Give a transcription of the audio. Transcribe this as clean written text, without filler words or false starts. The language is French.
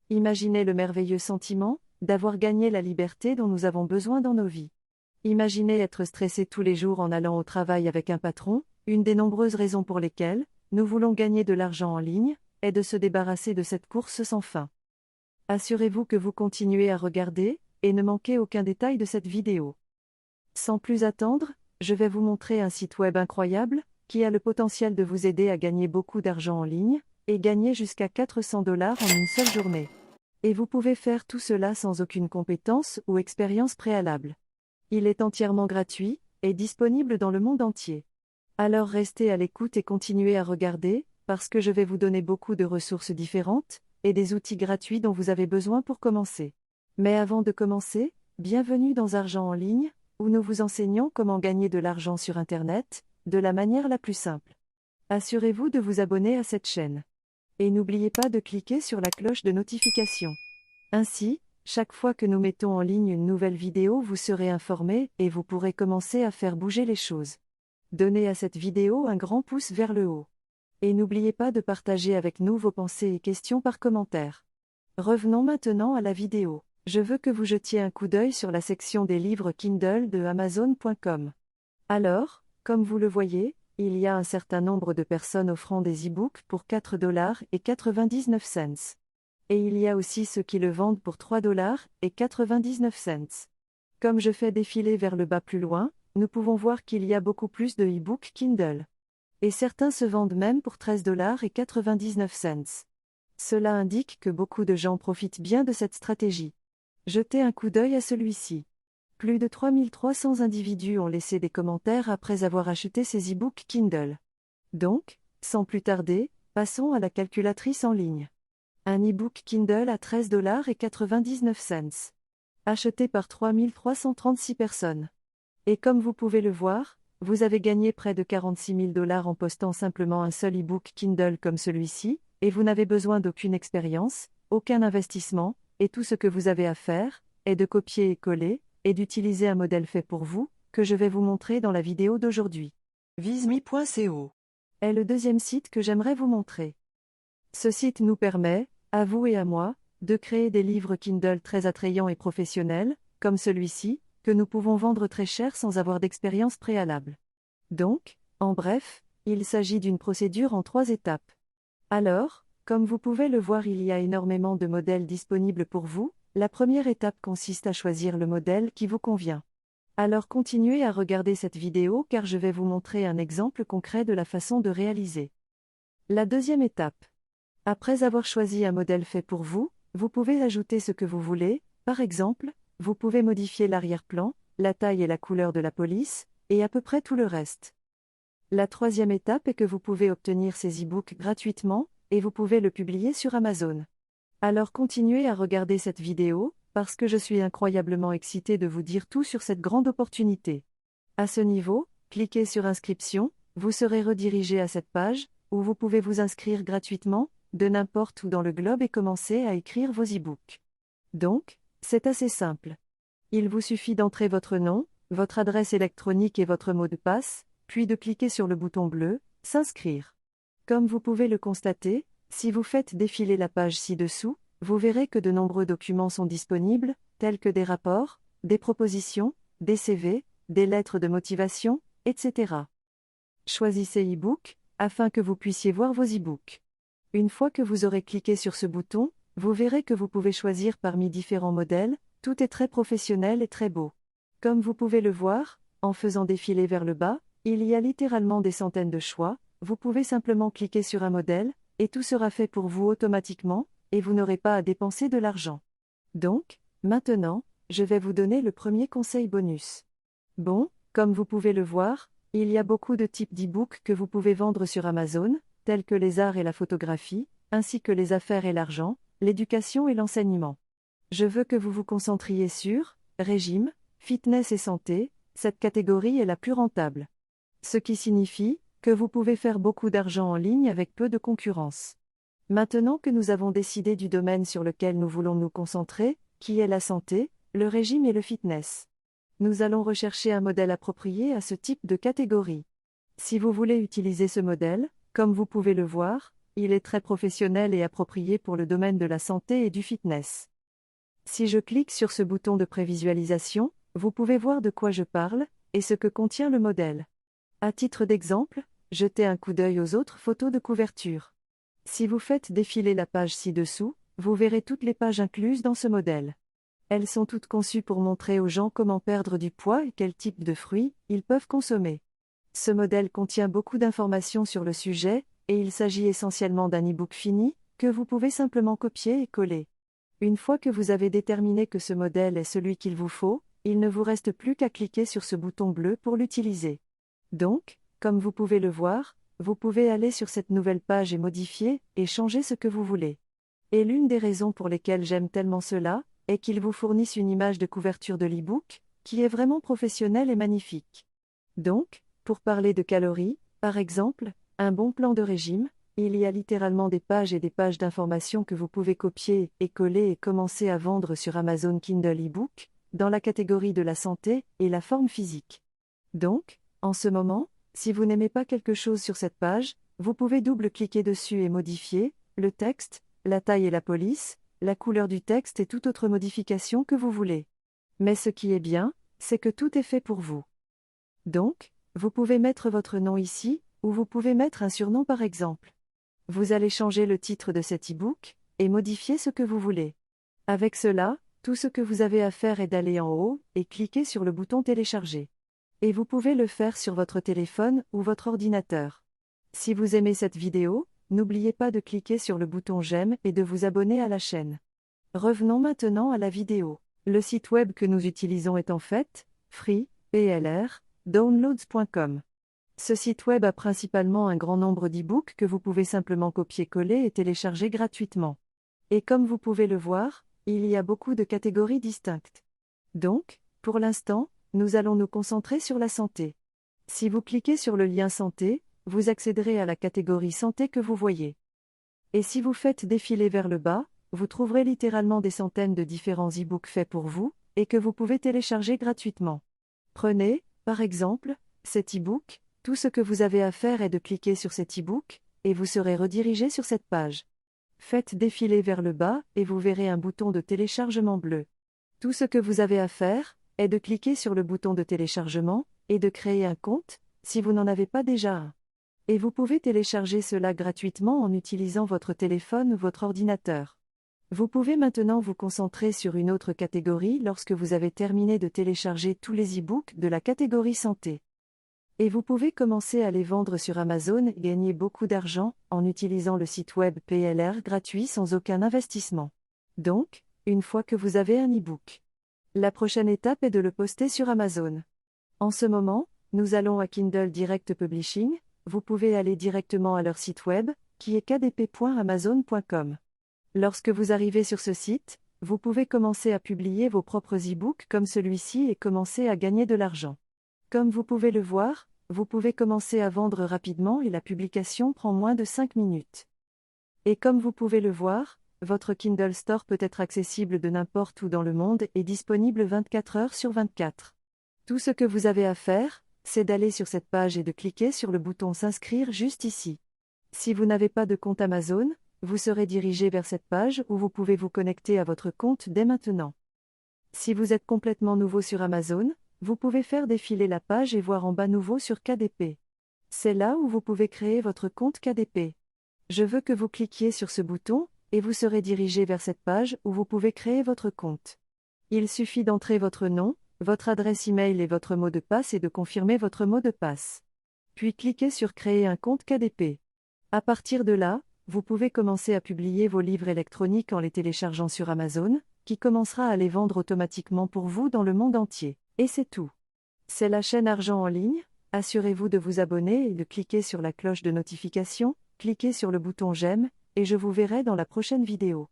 Imaginez le merveilleux sentiment d'avoir gagné la liberté dont nous avons besoin dans nos vies. Imaginez être stressé tous les jours en allant au travail avec un patron, une des nombreuses raisons pour lesquelles nous voulons gagner de l'argent en ligne est de se débarrasser de cette course sans fin. Assurez-vous que vous continuez à regarder et ne manquez aucun détail de cette vidéo. Sans plus attendre, je vais vous montrer un site web incroyable qui a le potentiel de vous aider à gagner beaucoup d'argent en ligne et gagner jusqu'à 400 $ en une seule journée. Et vous pouvez faire tout cela sans aucune compétence ou expérience préalable. Il est entièrement gratuit et disponible dans le monde entier. Alors restez à l'écoute et continuez à regarder, parce que je vais vous donner beaucoup de ressources différentes et des outils gratuits dont vous avez besoin pour commencer. Mais avant de commencer, bienvenue dans Argent en ligne, où nous vous enseignons comment gagner de l'argent sur Internet, de la manière la plus simple. Assurez-vous de vous abonner à cette chaîne. Et n'oubliez pas de cliquer sur la cloche de notification. Ainsi, chaque fois que nous mettons en ligne une nouvelle vidéo, vous serez informé et vous pourrez commencer à faire bouger les choses. Donnez à cette vidéo un grand pouce vers le haut. Et n'oubliez pas de partager avec nous vos pensées et questions par commentaire. Revenons maintenant à la vidéo. Je veux que vous jetiez un coup d'œil sur la section des livres Kindle de Amazon.com. Alors, comme vous le voyez, il y a un certain nombre de personnes offrant des e-books pour 4,99 $. Et il y a aussi ceux qui le vendent pour 3,99 $. Comme je fais défiler vers le bas plus loin, nous pouvons voir qu'il y a beaucoup plus de e-books Kindle. Et certains se vendent même pour 13,99 $. Cela indique que beaucoup de gens profitent bien de cette stratégie. Jetez un coup d'œil à celui-ci. Plus de 3300 individus ont laissé des commentaires après avoir acheté ces e-books Kindle. Donc, sans plus tarder, passons à la calculatrice en ligne. Un e-book Kindle à 13,99 $. Acheté par 3336 personnes. Et comme vous pouvez le voir, vous avez gagné près de 46 000 $ en postant simplement un seul e-book Kindle comme celui-ci, et vous n'avez besoin d'aucune expérience, aucun investissement, et tout ce que vous avez à faire est de copier et coller, et d'utiliser un modèle fait pour vous, que je vais vous montrer dans la vidéo d'aujourd'hui. Visme.co est le deuxième site que j'aimerais vous montrer. Ce site nous permet, à vous et à moi, de créer des livres Kindle très attrayants et professionnels, comme celui-ci, que nous pouvons vendre très cher sans avoir d'expérience préalable. Donc, en bref, il s'agit d'une procédure en 3 étapes. Alors, comme vous pouvez le voir, il y a énormément de modèles disponibles pour vous. La première étape consiste à choisir le modèle qui vous convient. Alors continuez à regarder cette vidéo car je vais vous montrer un exemple concret de la façon de réaliser. La deuxième étape. Après avoir choisi un modèle fait pour vous, vous pouvez ajouter ce que vous voulez, par exemple, vous pouvez modifier l'arrière-plan, la taille et la couleur de la police, et à peu près tout le reste. La troisième étape est que vous pouvez obtenir ces e-books gratuitement, et vous pouvez le publier sur Amazon. Alors continuez à regarder cette vidéo, parce que je suis incroyablement excité de vous dire tout sur cette grande opportunité. À ce niveau, cliquez sur Inscription, vous serez redirigé à cette page, où vous pouvez vous inscrire gratuitement, de n'importe où dans le globe et commencer à écrire vos e-books. Donc, c'est assez simple. Il vous suffit d'entrer votre nom, votre adresse électronique et votre mot de passe, puis de cliquer sur le bouton bleu « S'inscrire ». Comme vous pouvez le constater, si vous faites défiler la page ci-dessous, vous verrez que de nombreux documents sont disponibles, tels que des rapports, des propositions, des CV, des lettres de motivation, etc. Choisissez e-book, afin que vous puissiez voir vos e-books. Une fois que vous aurez cliqué sur ce bouton, vous verrez que vous pouvez choisir parmi différents modèles, tout est très professionnel et très beau. Comme vous pouvez le voir, en faisant défiler vers le bas, il y a littéralement des centaines de choix, vous pouvez simplement cliquer sur un modèle, et tout sera fait pour vous automatiquement, et vous n'aurez pas à dépenser de l'argent. Donc, maintenant, je vais vous donner le premier conseil bonus. Bon, comme vous pouvez le voir, il y a beaucoup de types d'e-books que vous pouvez vendre sur Amazon, tels que les arts et la photographie, ainsi que les affaires et l'argent, l'éducation et l'enseignement. Je veux que vous vous concentriez sur régime, fitness et santé, cette catégorie est la plus rentable. Ce qui signifie que vous pouvez faire beaucoup d'argent en ligne avec peu de concurrence. Maintenant que nous avons décidé du domaine sur lequel nous voulons nous concentrer, qui est la santé, le régime et le fitness. Nous allons rechercher un modèle approprié à ce type de catégorie. Si vous voulez utiliser ce modèle, comme vous pouvez le voir, Il est très professionnel et approprié pour le domaine de la santé et du fitness. Si je clique sur ce bouton de prévisualisation, vous pouvez voir de quoi je parle, et ce que contient le modèle. À titre d'exemple, jetez un coup d'œil aux autres photos de couverture. Si vous faites défiler la page ci-dessous, vous verrez toutes les pages incluses dans ce modèle. Elles sont toutes conçues pour montrer aux gens comment perdre du poids et quel type de fruits ils peuvent consommer. Ce modèle contient beaucoup d'informations sur le sujet, et il s'agit essentiellement d'un e-book fini, que vous pouvez simplement copier et coller. Une fois que vous avez déterminé que ce modèle est celui qu'il vous faut, il ne vous reste plus qu'à cliquer sur ce bouton bleu pour l'utiliser. Donc, comme vous pouvez le voir, vous pouvez aller sur cette nouvelle page et modifier, et changer ce que vous voulez. Et l'une des raisons pour lesquelles j'aime tellement cela, est qu'ils vous fournissent une image de couverture de l'e-book, qui est vraiment professionnelle et magnifique. Donc, pour parler de calories, par exemple, un bon plan de régime, il y a littéralement des pages et des pages d'informations que vous pouvez copier et coller et commencer à vendre sur Amazon Kindle e-book, dans la catégorie de la santé et la forme physique. Donc, en ce moment, si vous n'aimez pas quelque chose sur cette page, vous pouvez double-cliquer dessus et modifier le texte, la taille et la police, la couleur du texte et toute autre modification que vous voulez. Mais ce qui est bien, c'est que tout est fait pour vous. Donc, vous pouvez mettre votre nom ici, ou vous pouvez mettre un surnom par exemple. Vous allez changer le titre de cet e-book, et modifier ce que vous voulez. Avec cela, tout ce que vous avez à faire est d'aller en haut, et cliquer sur le bouton télécharger. Et vous pouvez le faire sur votre téléphone ou votre ordinateur. Si vous aimez cette vidéo, n'oubliez pas de cliquer sur le bouton j'aime et de vous abonner à la chaîne. Revenons maintenant à la vidéo. Le site web que nous utilisons est en fait free.downloads.com. Ce site web a principalement un grand nombre d'e-books que vous pouvez simplement copier-coller et télécharger gratuitement. Et comme vous pouvez le voir, il y a beaucoup de catégories distinctes. Donc, pour l'instant, nous allons nous concentrer sur la santé. Si vous cliquez sur le lien santé, vous accéderez à la catégorie santé que vous voyez. Et si vous faites défiler vers le bas, vous trouverez littéralement des centaines de différents e-books faits pour vous, et que vous pouvez télécharger gratuitement. Prenez, par exemple, cet e-book, tout ce que vous avez à faire est de cliquer sur cet e-book, et vous serez redirigé sur cette page. Faites défiler vers le bas, et vous verrez un bouton de téléchargement bleu. Tout ce que vous avez à faire, est de cliquer sur le bouton de téléchargement, et de créer un compte, si vous n'en avez pas déjà un. Et vous pouvez télécharger cela gratuitement en utilisant votre téléphone ou votre ordinateur. Vous pouvez maintenant vous concentrer sur une autre catégorie lorsque vous avez terminé de télécharger tous les e-books de la catégorie santé. Et vous pouvez commencer à les vendre sur Amazon et gagner beaucoup d'argent en utilisant le site web PLR gratuit sans aucun investissement. Donc, une fois que vous avez un e-book, la prochaine étape est de le poster sur Amazon. En ce moment, nous allons à Kindle Direct Publishing, vous pouvez aller directement à leur site web, qui est kdp.amazon.com. Lorsque vous arrivez sur ce site, vous pouvez commencer à publier vos propres e-books comme celui-ci et commencer à gagner de l'argent. Comme vous pouvez le voir, vous pouvez commencer à vendre rapidement et la publication prend moins de 5 minutes. Et comme vous pouvez le voir, votre Kindle Store peut être accessible de n'importe où dans le monde et disponible 24 heures sur 24. Tout ce que vous avez à faire, c'est d'aller sur cette page et de cliquer sur le bouton s'inscrire juste ici. Si vous n'avez pas de compte Amazon, vous serez dirigé vers cette page où vous pouvez vous connecter à votre compte dès maintenant. Si vous êtes complètement nouveau sur Amazon, vous pouvez faire défiler la page et voir en bas nouveau sur KDP. C'est là où vous pouvez créer votre compte KDP. Je veux que vous cliquiez sur ce bouton, et vous serez dirigé vers cette page où vous pouvez créer votre compte. Il suffit d'entrer votre nom, votre adresse e-mail et votre mot de passe et de confirmer votre mot de passe. Puis cliquez sur Créer un compte KDP. À partir de là, vous pouvez commencer à publier vos livres électroniques en les téléchargeant sur Amazon, qui commencera à les vendre automatiquement pour vous dans le monde entier. Et c'est tout. C'est la chaîne Argent en ligne, assurez-vous de vous abonner et de cliquer sur la cloche de notification, cliquez sur le bouton j'aime, et je vous verrai dans la prochaine vidéo.